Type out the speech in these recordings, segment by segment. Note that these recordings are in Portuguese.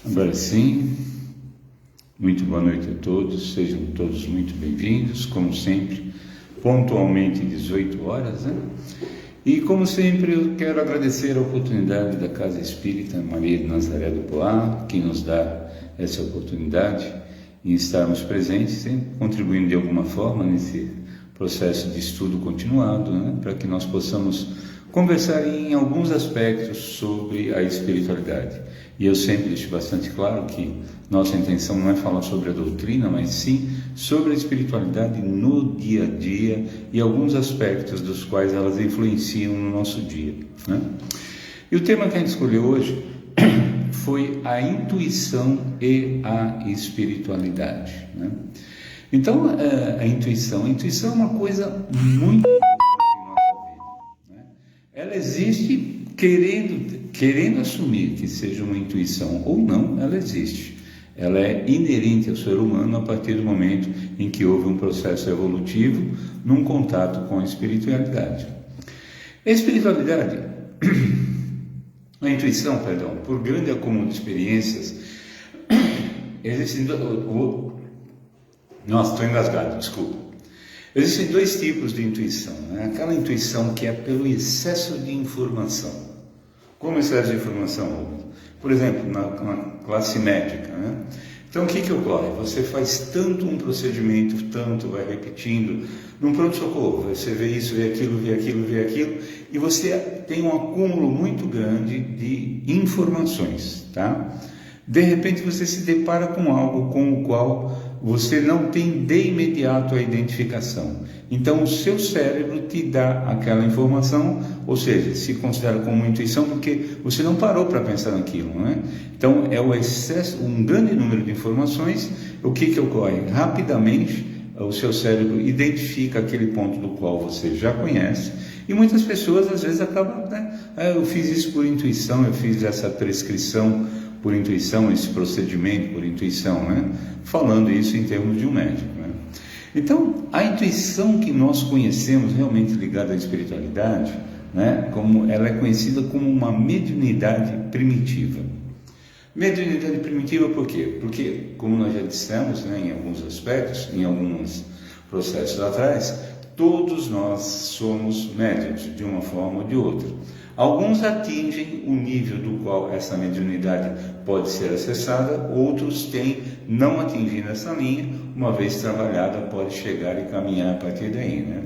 Agora sim, muito boa noite a todos, sejam todos muito bem-vindos, como sempre, pontualmente 18 horas, né? E como sempre eu quero agradecer a oportunidade da Casa Espírita Maria de Nazaré do Poá, que nos dá essa oportunidade em estarmos presentes, sempre contribuindo de alguma forma nesse processo de estudo continuado, né? Para que nós possamos conversar em alguns aspectos sobre a espiritualidade. E eu sempre deixo bastante claro que nossa intenção não é falar sobre a doutrina, mas sim sobre a espiritualidade no dia a dia e alguns aspectos dos quais elas influenciam no nosso dia, né? E o tema que a gente escolheu hoje foi a intuição e a espiritualidade, né? Então, a intuição é uma coisa muito importante em nossa vida, né? Ela existe querendo assumir que seja uma intuição ou não, ela existe. Ela é inerente ao ser humano a partir do momento em que houve um processo evolutivo num contato com a espiritualidade. A espiritualidade, a intuição, perdão, por grande acúmulo de experiências, existem Nossa, estou engasgado, desculpa. Existem dois tipos de intuição, né? Aquela intuição que é pelo excesso de informação. Como excesso de informação? Por exemplo, na classe médica, né? Então, o que ocorre? Você faz tanto um procedimento, tanto vai repetindo, num pronto-socorro, você vê isso, vê aquilo, vê aquilo, vê aquilo, e você tem um acúmulo muito grande de informações, tá? De repente você se depara com algo com o qual você não tem de imediato a identificação. Então o seu cérebro te dá aquela informação, ou seja, se considera como uma intuição porque você não parou para pensar naquilo, não é? Então é o excesso, um grande número de informações. O que ocorre? Rapidamente o seu cérebro identifica aquele ponto do qual você já conhece, e muitas pessoas às vezes acabam, né? Eu fiz isso por intuição, eu fiz essa prescrição por intuição, esse procedimento por intuição, né? Falando isso em termos de um médico, né? Então, a intuição que nós conhecemos realmente ligada à espiritualidade, né? Como ela é conhecida como uma mediunidade primitiva. Mediunidade primitiva por quê? Porque, como nós já dissemos, né, em alguns aspectos, em alguns processos atrás, todos nós somos médiuns, de uma forma ou de outra. Alguns atingem o nível do qual essa mediunidade pode ser acessada, outros não atingindo essa linha, uma vez trabalhada, pode chegar e caminhar a partir daí, né?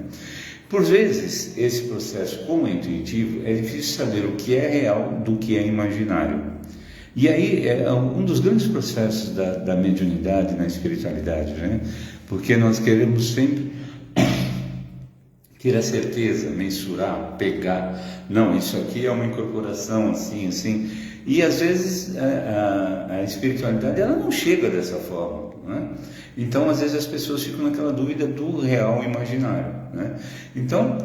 Por vezes, esse processo, como é intuitivo, é difícil saber o que é real do que é imaginário. E aí é um dos grandes processos da mediunidade na espiritualidade, né? Porque nós queremos sempre ter a certeza, mensurar, pegar, não, isso aqui é uma incorporação assim, assim, e às vezes a espiritualidade ela não chega dessa forma, né? Então às vezes as pessoas ficam naquela dúvida do real imaginário, né? Então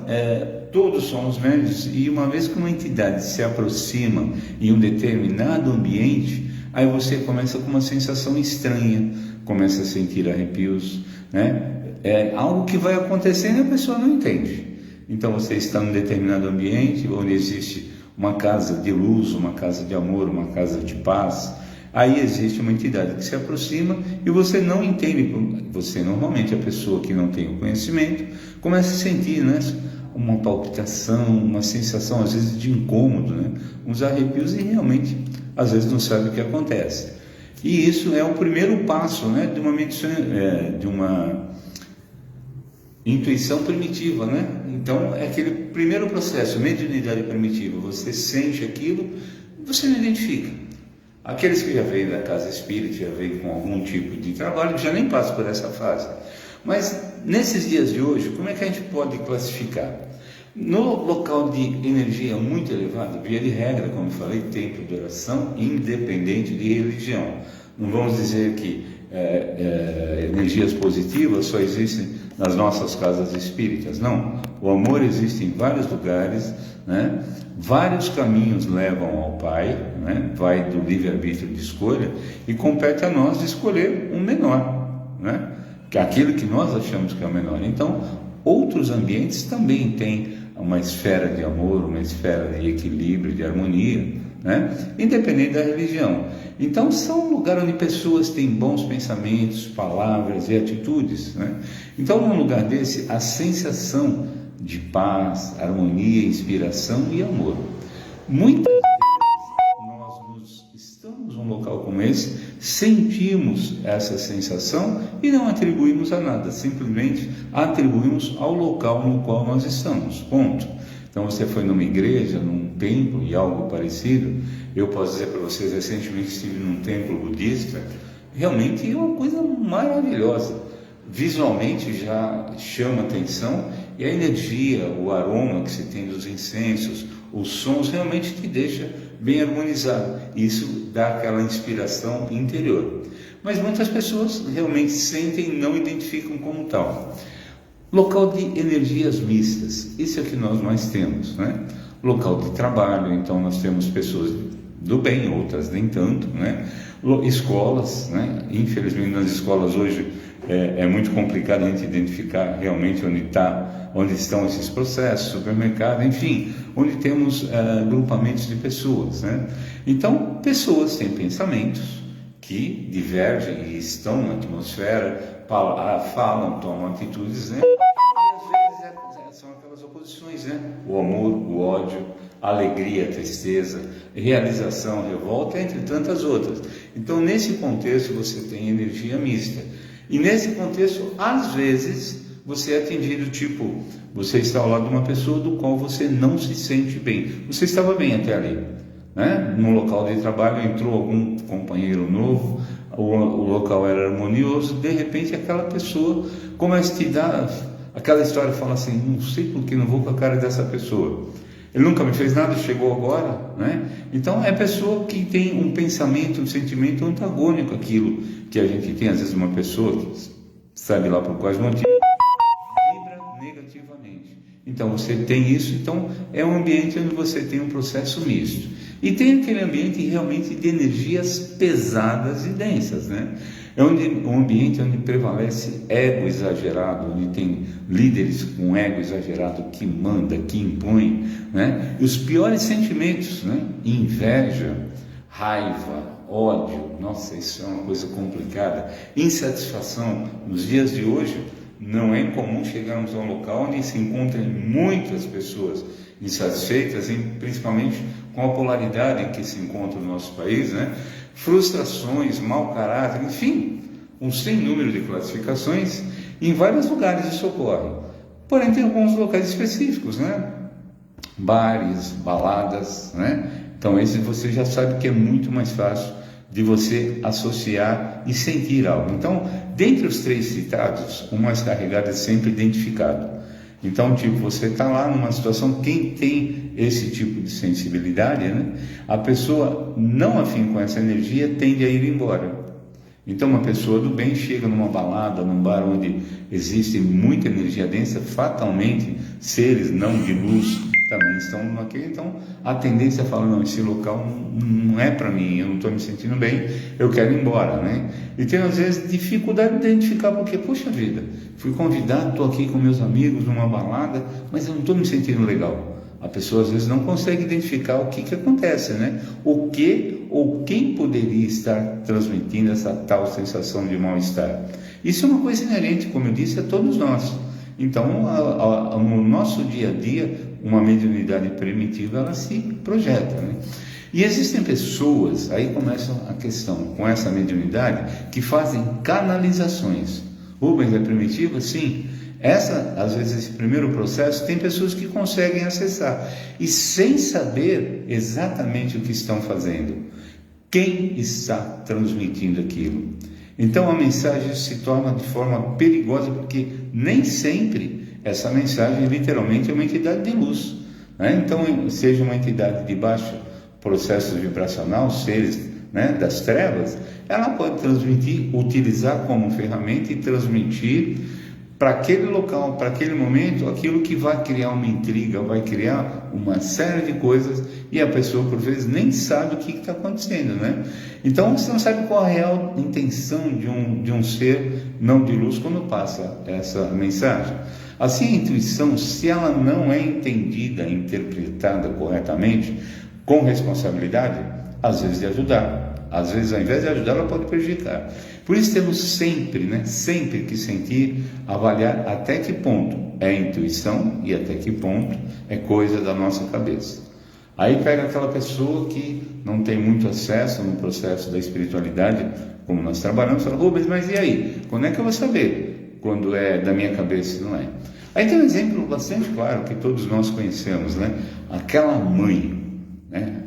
todos somos médiuns, e uma vez que uma entidade se aproxima em um determinado ambiente, aí você começa com uma sensação estranha, começa a sentir arrepios, né? É algo que vai acontecendo e a pessoa não entende. Então você está num determinado ambiente onde existe uma casa de luz, uma casa de amor, uma casa de paz. Aí existe uma entidade que se aproxima e você não entende. Você, normalmente, a pessoa que não tem o conhecimento, começa a sentir, né, uma palpitação, uma sensação às vezes de incômodo, né, uns arrepios, e realmente às vezes não sabe o que acontece. E isso é o primeiro passo, né, de uma intuição primitiva, né? Então é aquele primeiro processo, mediunidade primitiva. Você sente aquilo, você não identifica. Aqueles que já vêm da casa espírita, já vêm com algum tipo de trabalho, já nem passam por essa fase. Mas nesses dias de hoje, como é que a gente pode classificar? No local de energia muito elevada, via de regra, como eu falei, templo de oração, independente de religião. Não vamos dizer que energias positivas só existem nas nossas casas espíritas, não. O amor existe em vários lugares, né? Vários caminhos levam ao Pai, né? Vai do livre-arbítrio de escolha, e compete a nós escolher um menor, né? Que é aquilo que nós achamos que é o menor. Então, outros ambientes também têm uma esfera de amor, uma esfera de equilíbrio, de harmonia, né? Independente da religião. Então, são um lugar onde pessoas têm bons pensamentos, palavras e atitudes, né? Então, num lugar desse, a sensação de paz, harmonia, inspiração e amor. Muitas vezes estamos num local como esse, sentimos essa sensação e não atribuímos a nada, simplesmente atribuímos ao local no qual nós estamos, ponto. Então você foi numa igreja, num templo e algo parecido. Eu posso dizer para vocês, recentemente estive num templo budista, realmente é uma coisa maravilhosa, visualmente já chama atenção, e a energia, o aroma que se tem dos incensos, os sons realmente te deixa bem harmonizado. Isso dá aquela inspiração interior. Mas muitas pessoas realmente sentem e não identificam como tal. Local de energias mistas, isso é o que nós mais temos, né? Local de trabalho, então nós temos pessoas do bem, outras nem tanto, né? Escolas, né? Infelizmente nas escolas hoje é muito complicado a gente identificar realmente onde estão esses processos, supermercado, enfim, onde temos agrupamentos de pessoas, né? Então, pessoas têm pensamentos que divergem e estão na atmosfera, falam, tomam atitudes, né? E às vezes são aquelas oposições, né? O amor, o ódio, a alegria, a tristeza, realização, revolta, entre tantas outras. Então, nesse contexto, você tem energia mista. E nesse contexto, às vezes, você é atingido, tipo, você está ao lado de uma pessoa do qual você não se sente bem. Você estava bem até ali, né? No local de trabalho entrou algum companheiro novo, o local era harmonioso, de repente aquela pessoa começa a te dar aquela história, fala assim, não sei por que não vou com a cara dessa pessoa. Ele nunca me fez nada, chegou agora, né? Então é pessoa que tem um pensamento, um sentimento antagônico àquilo que a gente tem. Às vezes uma pessoa que sabe lá por quais motivos vibra negativamente. Então você tem isso, então é um ambiente onde você tem um processo misto. E tem aquele ambiente realmente de energias pesadas e densas, né? É um ambiente onde prevalece ego exagerado, onde tem líderes com ego exagerado que manda, que impõe, né? E os piores sentimentos, né? Inveja, raiva, ódio, nossa, isso é uma coisa complicada. Insatisfação. Nos dias de hoje, não é incomum chegarmos a um local onde se encontram muitas pessoas insatisfeitas, principalmente com a polaridade em que se encontra o nosso país, né? Frustrações, mau caráter, enfim, um sem número de classificações. Em vários lugares isso ocorre. Porém, tem alguns locais específicos, né? Bares, baladas, né? Então, esse você já sabe que é muito mais fácil de você associar e sentir algo. Então, dentre os três citados, o mais carregado é sempre identificado. Então, tipo, você está lá numa situação, quem tem esse tipo de sensibilidade, né? A pessoa não afim com essa energia tende a ir embora. Então, uma pessoa do bem chega numa balada, num bar onde existe muita energia densa, fatalmente, seres não de luz também estão naquele. Então, a tendência é falar, não, esse local não é para mim, eu não estou me sentindo bem, eu quero ir embora, né? E tem, às vezes, dificuldade de identificar, porque, puxa vida, fui convidado, estou aqui com meus amigos numa balada, mas eu não estou me sentindo legal. A pessoa, às vezes, não consegue identificar o que acontece, né? O que ou quem poderia estar transmitindo essa tal sensação de mal-estar. Isso é uma coisa inerente, como eu disse, a todos nós. Então, no nosso dia a dia, uma mediunidade primitiva, ela se projeta, né? E existem pessoas, aí começa a questão, com essa mediunidade, que fazem canalizações. Rubens é primitiva? Sim. Às vezes, esse primeiro processo, tem pessoas que conseguem acessar, e sem saber exatamente o que estão fazendo, quem está transmitindo aquilo. Então a mensagem se torna de forma perigosa, porque nem sempre essa mensagem literalmente é uma entidade de luz, né? Então, seja uma entidade de baixo processo vibracional, seres, né, das trevas, ela pode transmitir, utilizar como ferramenta e transmitir para aquele local, para aquele momento, aquilo que vai criar uma intriga, vai criar uma série de coisas, e a pessoa, por vezes, nem sabe o que está acontecendo, né? Então, você não sabe qual a real intenção de um ser não de luz quando passa essa mensagem. Assim, a intuição, se ela não é entendida, interpretada corretamente, com responsabilidade, às vezes de ajudar, às vezes ao invés de ajudar ela pode prejudicar. Por isso temos sempre, sempre que sentir, avaliar até que ponto é intuição e até que ponto é coisa da nossa cabeça. Aí pega aquela pessoa que não tem muito acesso no processo da espiritualidade, como nós trabalhamos, fala, Rubens, mas e aí? Quando é que eu vou saber quando é da minha cabeça e não é? Aí tem um exemplo bastante claro que todos nós conhecemos, aquela mãe,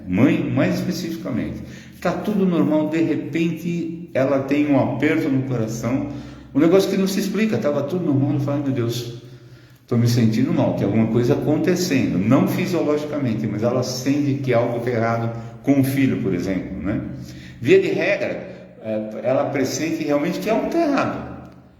mãe mais especificamente, está tudo normal, de repente ela tem um aperto no coração, um negócio que não se explica, estava tudo normal, ela fala, meu Deus, estou me sentindo mal, tem alguma coisa acontecendo, não fisiologicamente, mas ela sente que algo está errado com o filho, por exemplo, Via de regra, ela pressente realmente que algo está errado.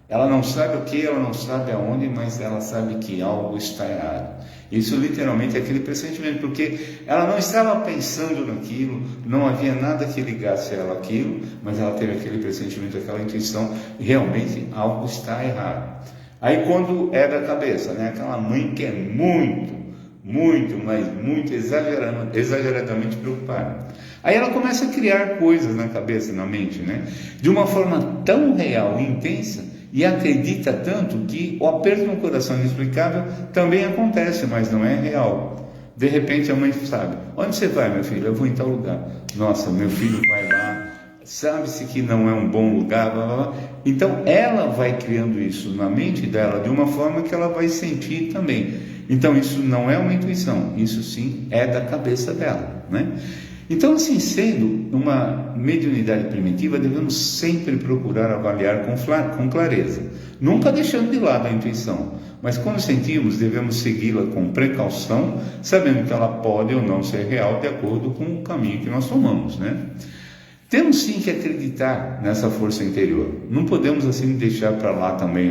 Ela não sabe o que, ela não sabe aonde, mas ela sabe que algo está errado. Isso literalmente é aquele pressentimento, porque ela não estava pensando naquilo, não havia nada que ligasse ela àquilo, mas ela teve aquele pressentimento, aquela intuição, e realmente algo está errado. Aí quando é da cabeça, aquela mãe que é muito exageradamente preocupada. Aí ela começa a criar coisas na cabeça, na mente, de uma forma tão real e intensa, e acredita tanto que o aperto no coração inexplicável também acontece, mas não é real. De repente a mãe sabe, onde você vai, meu filho? Eu vou em tal lugar. Nossa, meu filho vai lá, sabe-se que não é um bom lugar, blá, blá, blá. Então ela vai criando isso na mente dela de uma forma que ela vai sentir também. Então isso não é uma intuição, isso sim é da cabeça dela, Então, assim sendo, uma mediunidade primitiva, devemos sempre procurar avaliar com clareza, nunca deixando de lado a intuição, mas quando sentimos, devemos segui-la com precaução, sabendo que ela pode ou não ser real de acordo com o caminho que nós tomamos, Temos sim que acreditar nessa força interior, não podemos assim deixar para lá também,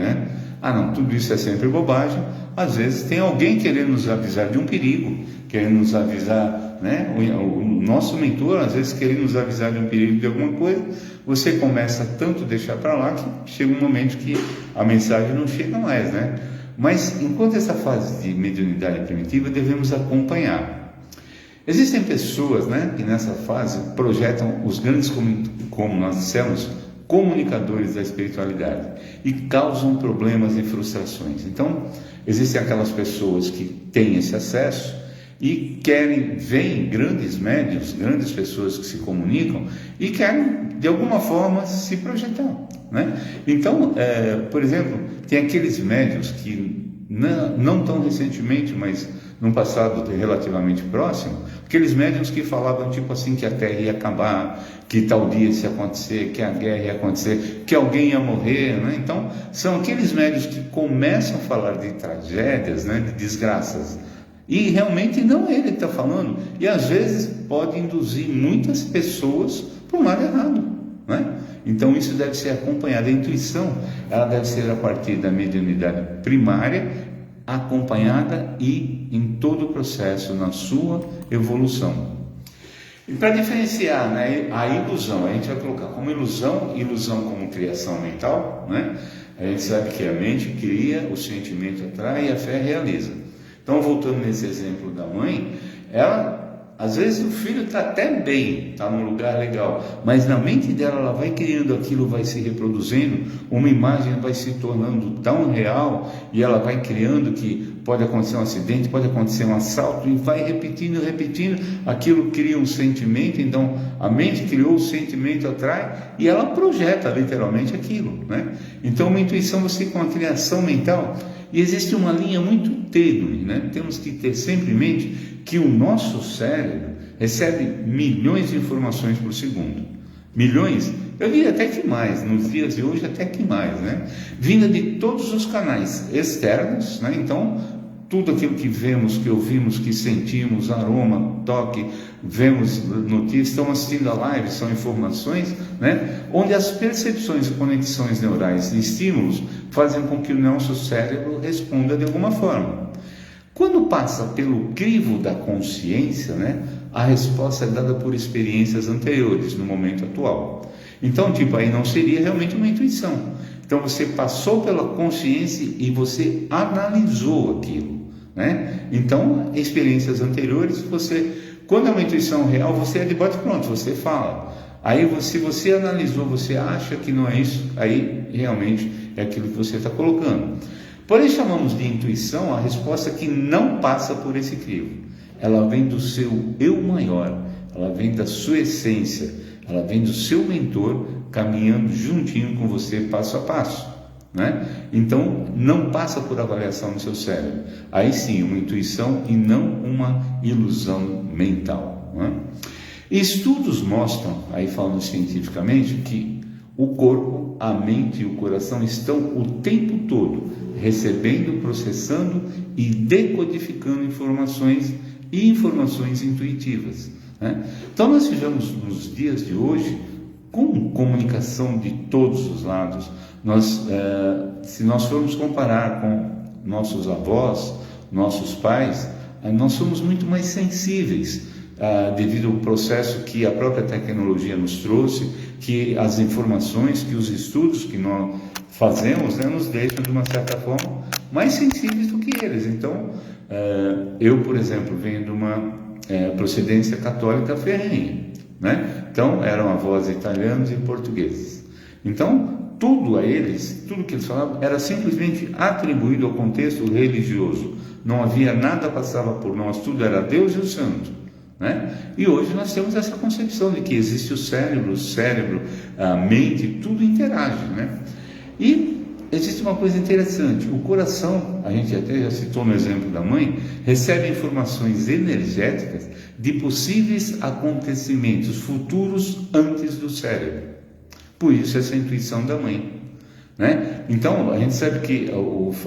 não, tudo isso é sempre bobagem. Às vezes tem alguém querendo nos avisar de um perigo, querendo nos avisar, o nosso mentor às vezes querendo nos avisar de um perigo de alguma coisa, você começa tanto a deixar para lá que chega um momento que a mensagem não chega mais, Mas enquanto essa fase de mediunidade primitiva, devemos acompanhar. Existem pessoas, que nessa fase projetam os grandes, como nós dissemos, comunicadores da espiritualidade e causam problemas e frustrações. Então, existem aquelas pessoas que têm esse acesso e veem grandes médiuns, grandes pessoas que se comunicam e querem, de alguma forma, se projetar, Então, por exemplo, tem aqueles médiuns que não tão recentemente, mas num passado relativamente próximo, aqueles médiuns que falavam tipo assim que a Terra ia acabar, que tal dia ia acontecer, que a guerra ia acontecer, que alguém ia morrer, Então, são aqueles médiuns que começam a falar de tragédias, de desgraças, e realmente não é ele que está falando, e às vezes pode induzir muitas pessoas para o lado errado, Então isso deve ser acompanhado. A intuição, ela deve ser a partir da mediunidade primária, acompanhada e em todo o processo, na sua evolução. E para diferenciar a ilusão, a gente vai colocar como ilusão como criação mental, A gente sabe que a mente cria, o sentimento atrai e a fé realiza. Então, voltando nesse exemplo da mãe, às vezes o filho está até bem, está num lugar legal, mas na mente dela ela vai criando aquilo, vai se reproduzindo, uma imagem vai se tornando tão real e ela vai criando que pode acontecer um acidente, pode acontecer um assalto e vai repetindo, aquilo cria um sentimento. Então a mente criou o sentimento, atrai e ela projeta literalmente aquilo, Então uma intuição você com a criação mental, e existe uma linha muito tênue, Temos que ter sempre em mente que o nosso cérebro recebe milhões de informações por segundo. Milhões, eu diria até que mais, nos dias de hoje até que mais, Vinda de todos os canais externos, Então, tudo aquilo que vemos, que ouvimos, que sentimos, aroma, toque, vemos notícias, estamos assistindo a live, são informações, onde as percepções e conexões neurais e estímulos fazem com que o nosso cérebro responda de alguma forma. Quando passa pelo crivo da consciência, a resposta é dada por experiências anteriores, no momento atual. Então, aí não seria realmente uma intuição. Então, você passou pela consciência e você analisou aquilo, Então, experiências anteriores, você quando é uma intuição real, você é de bote pronto, você fala. Aí, se você analisou, você acha que não é isso, aí realmente é aquilo que você está colocando. Porém, chamamos de intuição a resposta que não passa por esse crivo. Ela vem do seu eu maior, ela vem da sua essência, ela vem do seu mentor caminhando juntinho com você passo a passo, né? Então, não passa por avaliação no seu cérebro. Aí sim, uma intuição e não uma ilusão mental, né? Estudos mostram, aí falando cientificamente, que o corpo, a mente e o coração estão o tempo todo recebendo, processando e decodificando informações e informações intuitivas, né? Então nós vivemos nos dias de hoje com comunicação de todos os lados. Se nós formos comparar com nossos avós, nossos pais, nós somos muito mais sensíveis devido ao processo que a própria tecnologia nos trouxe, que as informações, que os estudos que nós fazemos, né, nos deixam de uma certa forma mais sensíveis do que eles. Então, eu, por exemplo, venho de uma procedência católica ferrenha, né? Então, eram avós italianos e portugueses. Então, tudo que eles falavam era simplesmente atribuído ao contexto religioso. Não havia nada passava por nós, tudo era Deus e o santo, né? E hoje nós temos essa concepção de que existe o cérebro, a mente, tudo interage, né? E existe uma coisa interessante: o coração, a gente até já citou no exemplo da mãe, recebe informações energéticas de possíveis acontecimentos futuros antes do cérebro. Por isso essa intuição da mãe, né? Então a gente sabe que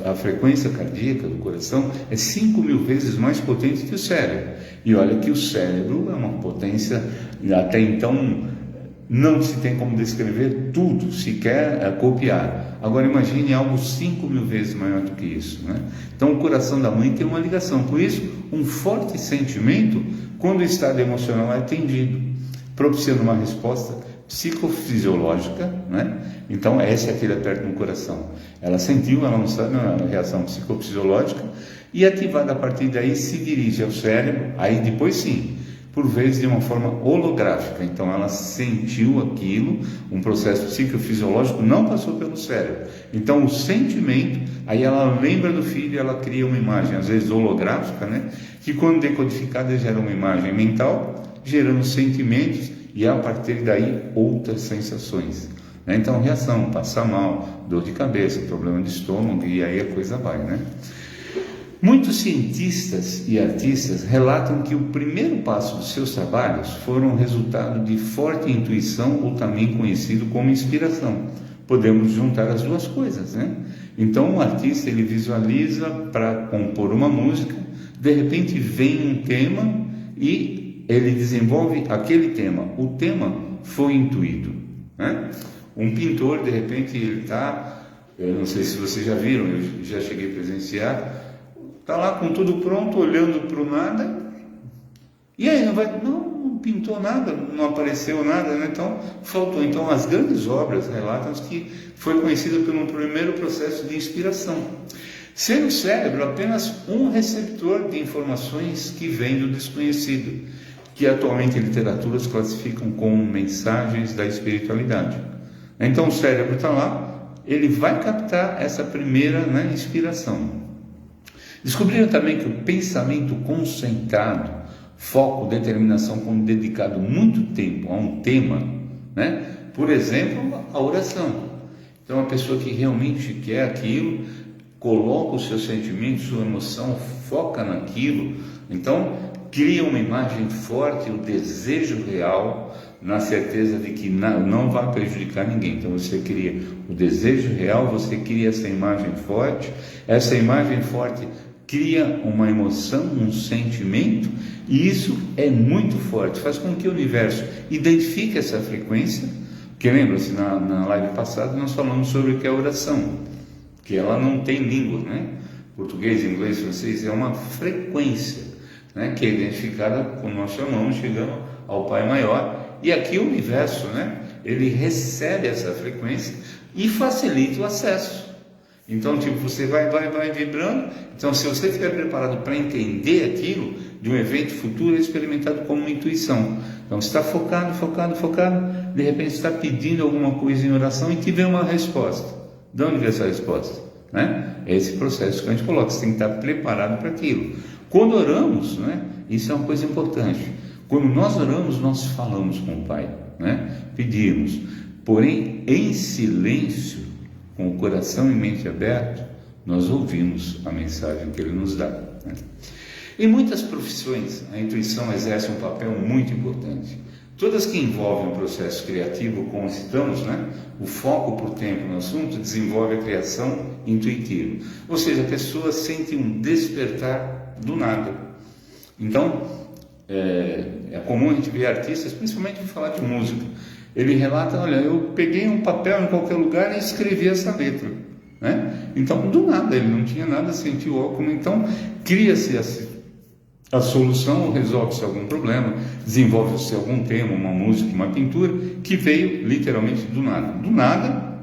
a frequência cardíaca do coração é 5.000 vezes mais potente que o cérebro. E olha que o cérebro é uma potência, até então não se tem como descrever tudo, sequer copiar. Agora imagine algo 5.000 vezes maior do que isso, né? Então o coração da mãe tem uma ligação. Por isso, um forte sentimento, quando o estado emocional é atendido, propiciando uma resposta psicofisiológica, né? Então esse é aquele aperto no coração. Ela sentiu, ela não sabe, uma reação psicofisiológica, e ativada a partir daí se dirige ao cérebro, aí depois sim, por vezes de uma forma holográfica. Então ela sentiu aquilo, um processo psicofisiológico não passou pelo cérebro. Então o sentimento, aí ela lembra do filho e ela cria uma imagem, às vezes holográfica, né? Que quando decodificada gera uma imagem mental, gerando sentimentos e a partir daí outras sensações, né? Então reação, passar mal, dor de cabeça, problema de estômago, e aí a coisa vai, né? Muitos cientistas e artistas relatam que o primeiro passo dos seus trabalhos foram resultado de forte intuição, ou também conhecido como inspiração. Podemos juntar as duas coisas, né? Então o artista, ele visualiza para compor uma música, de repente vem um tema e ele desenvolve aquele tema. O tema foi intuído, né? Um pintor, de repente, ele está, eu não sei se vocês já viram, eu já cheguei a presenciar, está lá com tudo pronto, olhando para o nada, e aí não pintou nada, não apareceu nada, né? Então faltou. Então as grandes obras relatam que foi conhecido pelo primeiro processo de inspiração, sendo o cérebro apenas um receptor de informações que vem do desconhecido, que atualmente literaturas classificam como mensagens da espiritualidade. Então o cérebro está lá, ele vai captar essa primeira, né, inspiração. Descobriram também que o pensamento concentrado, foco, determinação, quando dedicado muito tempo a um tema, né? Por exemplo, a oração. Então, a pessoa que realmente quer aquilo, coloca os seus sentimentos, sua emoção, foca naquilo, então cria uma imagem forte, o desejo real, na certeza de que não vai prejudicar ninguém. Então você cria o desejo real, você cria essa imagem forte cria uma emoção, um sentimento, e isso é muito forte, faz com que o universo identifique essa frequência, que lembra-se, na live passada nós falamos sobre o que é oração, que ela não tem língua, né? Português, inglês, francês, é uma frequência, né? Que é identificada quando nós chamamos, chegando ao Pai Maior, e aqui o universo, né? Ele recebe essa frequência e facilita o acesso. Então, tipo, você vai vibrando. Então, se você estiver preparado para entender aquilo, de um evento futuro é experimentado como uma intuição. Então, você está focado, de repente está pedindo alguma coisa em oração e te vem uma resposta. De onde vem essa resposta? Né? É esse processo que a gente coloca, você tem que estar preparado para aquilo. Quando oramos, né, isso é uma coisa importante. Quando nós oramos, nós falamos com o Pai, né? Pedimos, porém, em silêncio, com o coração e mente aberto, nós ouvimos a mensagem que Ele nos dá, né? Em muitas profissões, a intuição exerce um papel muito importante. Todas que envolvem um processo criativo, como citamos, né? O foco por tempo no assunto desenvolve a criação intuitiva. Ou seja, a pessoa sente um despertar do nada. Então, é comum a gente ver artistas, principalmente em falar de música. Ele relata, olha, eu peguei um papel em qualquer lugar e escrevi essa letra, né? Então, do nada, ele não tinha nada, sentiu algo, então cria-se a solução, resolve-se algum problema, desenvolve-se algum tema, uma música, uma pintura, que veio literalmente do nada. Do nada,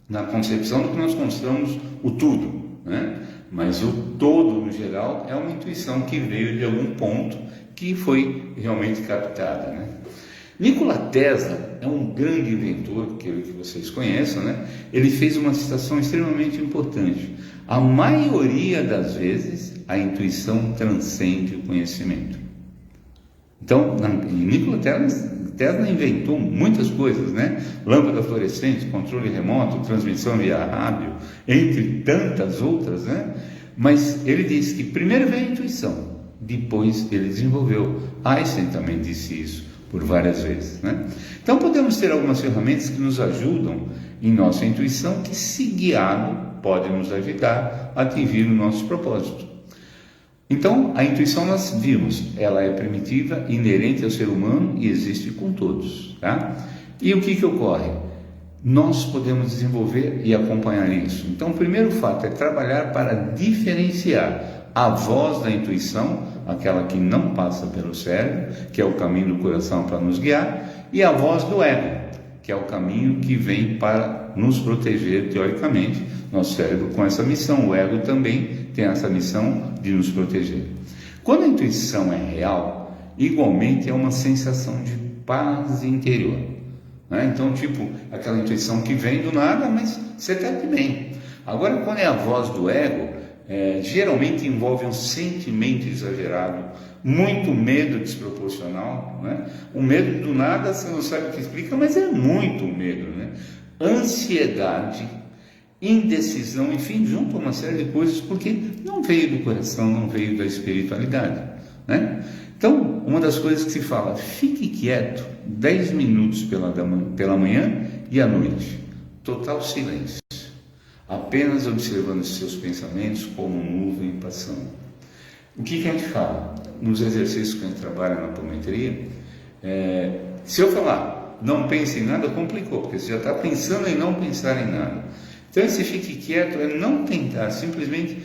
na concepção do que nós consideramos o tudo, né? Mas o todo, no geral, é uma intuição que veio de algum ponto que foi realmente captada, né? Nikola Tesla é um grande inventor, que vocês conhecem, né? Ele fez uma citação extremamente importante. A maioria das vezes, a intuição transcende o conhecimento. Então, Nikola Tesla inventou muitas coisas, né? Lâmpada fluorescente, controle remoto, transmissão via rádio, entre tantas outras, né? Mas ele disse que primeiro veio a intuição, depois ele desenvolveu. Einstein também disse isso por várias vezes, né? Então podemos ter algumas ferramentas que nos ajudam em nossa intuição, que, se guiado, pode nos ajudar a atingir o nosso propósito. Então, a intuição, nós vimos, ela é primitiva, inerente ao ser humano e existe com todos, tá? E o que ocorre? Nós podemos desenvolver e acompanhar isso. Então, o primeiro fato é trabalhar para diferenciar a voz da intuição, aquela que não passa pelo cérebro, que é o caminho do coração para nos guiar, e a voz do ego, que é o caminho que vem para nos proteger, teoricamente. Nosso cérebro com essa missão, o ego também tem essa missão de nos proteger. Quando a intuição é real, igualmente é uma sensação de paz interior, né? Então, tipo, aquela intuição que vem do nada, mas você está bem. Agora, quando é a voz do ego, geralmente envolve um sentimento exagerado, muito medo desproporcional, né? Um medo do nada, você não sabe o que explica, mas é muito medo, né? Ansiedade, indecisão, enfim, junto a uma série de coisas, porque não veio do coração, não veio da espiritualidade, né? Então, uma das coisas que se fala, fique quieto 10 minutos pela manhã e à noite, total silêncio, apenas observando os seus pensamentos como nuvem passando. O que a gente fala? Nos exercícios que a gente trabalha na apometria, se eu falar, não pense em nada, complicou, porque você já está pensando em não pensar em nada. Então, esse fique quieto é não tentar, simplesmente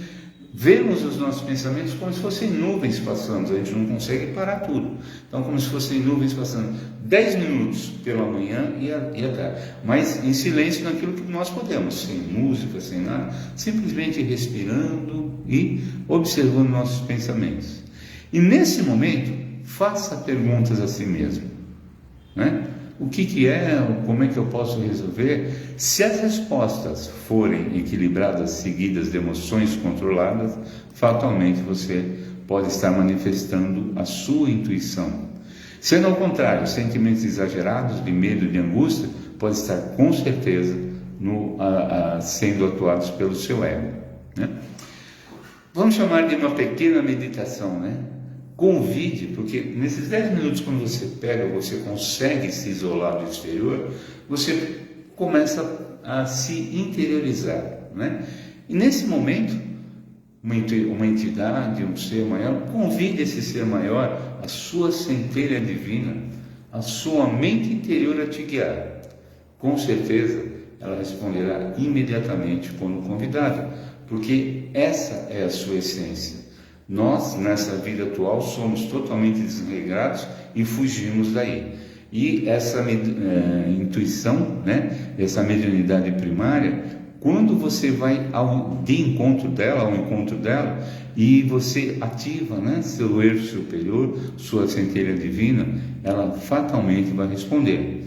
vermos os nossos pensamentos como se fossem nuvens passando. A gente não consegue parar tudo. Então, como se fossem nuvens passando 10 minutos pela manhã e à tarde, mas em silêncio naquilo que nós podemos, sem música, sem nada, simplesmente respirando e observando nossos pensamentos. E nesse momento, faça perguntas a si mesmo, né? O que é, como é que eu posso resolver? Se as respostas forem equilibradas, seguidas de emoções controladas, fatalmente você pode estar manifestando a sua intuição. Sendo ao contrário, sentimentos exagerados de medo, de angústia, pode estar com certeza sendo atuados pelo seu ego, né? Vamos chamar de uma pequena meditação, né? Convide, porque nesses 10 minutos, quando você consegue se isolar do exterior, você começa a se interiorizar, né? E nesse momento, uma entidade, um ser maior, convide esse ser maior, a sua centelha divina, a sua mente interior a te guiar. Com certeza, ela responderá imediatamente quando convidada, porque essa é a sua essência. Nós, nessa vida atual, somos totalmente desregrados e fugimos daí. E essa intuição, né, essa mediunidade primária, quando você vai ao encontro dela, e você ativa, né, seu eixo superior, sua centelha divina, ela fatalmente vai responder.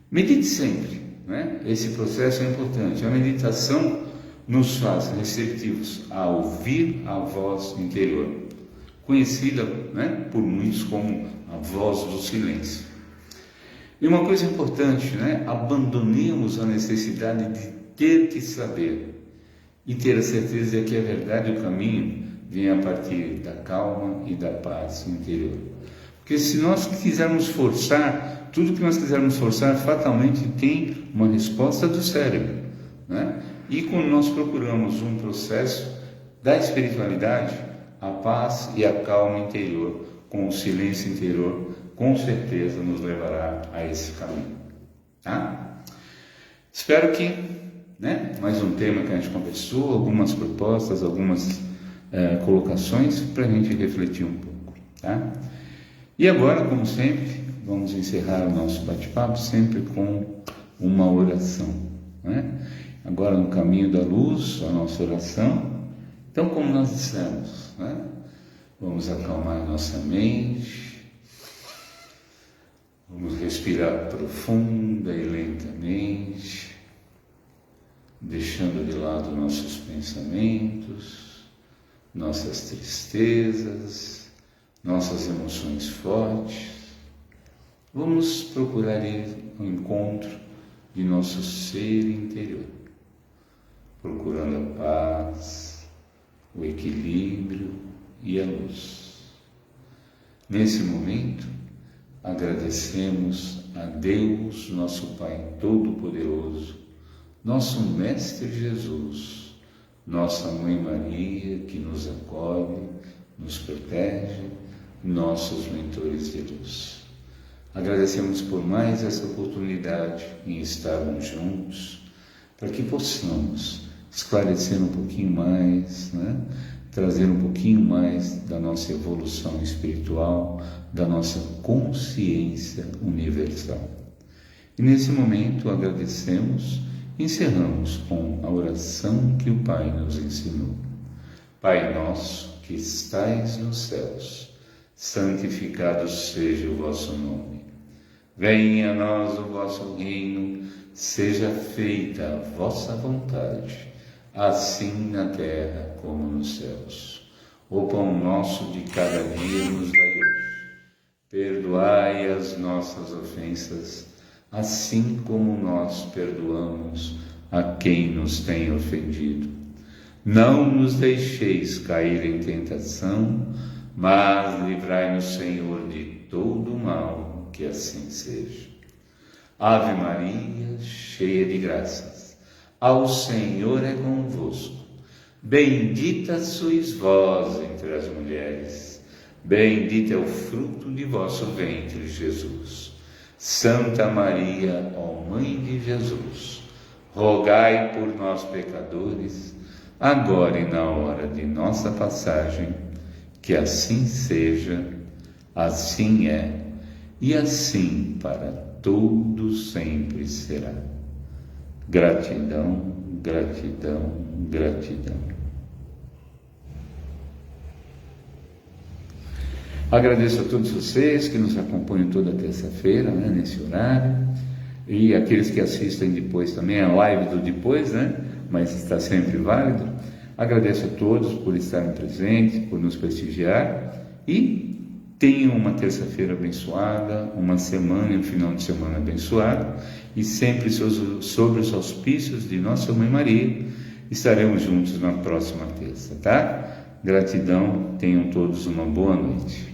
Medite sempre, né? Esse processo é importante. A meditação nos faz receptivos a ouvir a voz interior, conhecida, né, por muitos como a voz do silêncio. E uma coisa importante, né? Abandonemos a necessidade de ter que saber e ter a certeza de que a verdade e o caminho vem a partir da calma e da paz interior. Porque se nós quisermos forçar, tudo que nós quisermos forçar fatalmente tem uma resposta do cérebro, né? E quando nós procuramos um processo da espiritualidade, a paz e a calma interior, com o silêncio interior, com certeza nos levará a esse caminho, tá? Espero que, né, mais um tema que a gente conversou, algumas propostas, algumas colocações para a gente refletir um pouco, tá? E agora, como sempre, vamos encerrar o nosso bate-papo sempre com uma oração, né? Agora, no caminho da luz, a nossa oração. Então, como nós dissemos, né? Vamos acalmar nossa mente, vamos respirar profunda e lentamente, deixando de lado nossos pensamentos, nossas tristezas, nossas emoções fortes. Vamos procurar ir ao encontro de nosso ser interior, procurando a paz, o equilíbrio e a luz. Nesse momento, agradecemos a Deus, nosso Pai Todo-Poderoso, nosso Mestre Jesus, nossa Mãe Maria, que nos acolhe, nos protege, nossos mentores de luz. Agradecemos por mais essa oportunidade em estarmos juntos, para que possamos esclarecer um pouquinho mais, né? Trazer um pouquinho mais da nossa evolução espiritual, da nossa consciência universal. E nesse momento agradecemos, encerramos com a oração que o Pai nos ensinou. Pai nosso que estais nos céus, santificado seja o vosso nome. Venha a nós o vosso reino, seja feita a vossa vontade, assim na terra como nos céus. O pão nosso de cada dia nos dai hoje. Perdoai as nossas ofensas, assim como nós perdoamos a quem nos tem ofendido. Não nos deixeis cair em tentação, mas livrai-nos, Senhor, de todo mal, que assim seja. Ave Maria, cheia de graças, ao Senhor é convosco. Bendita sois vós entre as mulheres, bendito é o fruto de vosso ventre, Jesus. Santa Maria, ó Mãe de Jesus, rogai por nós, pecadores, agora e na hora de nossa passagem. Que assim seja, assim é, e assim para todos sempre será. Gratidão, gratidão, gratidão. Agradeço a todos vocês que nos acompanham toda terça-feira, né, nesse horário, e aqueles que assistem depois também, a live do depois, né, mas está sempre válido. Agradeço a todos por estarem presentes, por nos prestigiar, e tenham uma terça-feira abençoada, uma semana e um final de semana abençoado, e sempre sobre os auspícios de Nossa Mãe Maria. Estaremos juntos na próxima terça, tá? Gratidão, tenham todos uma boa noite.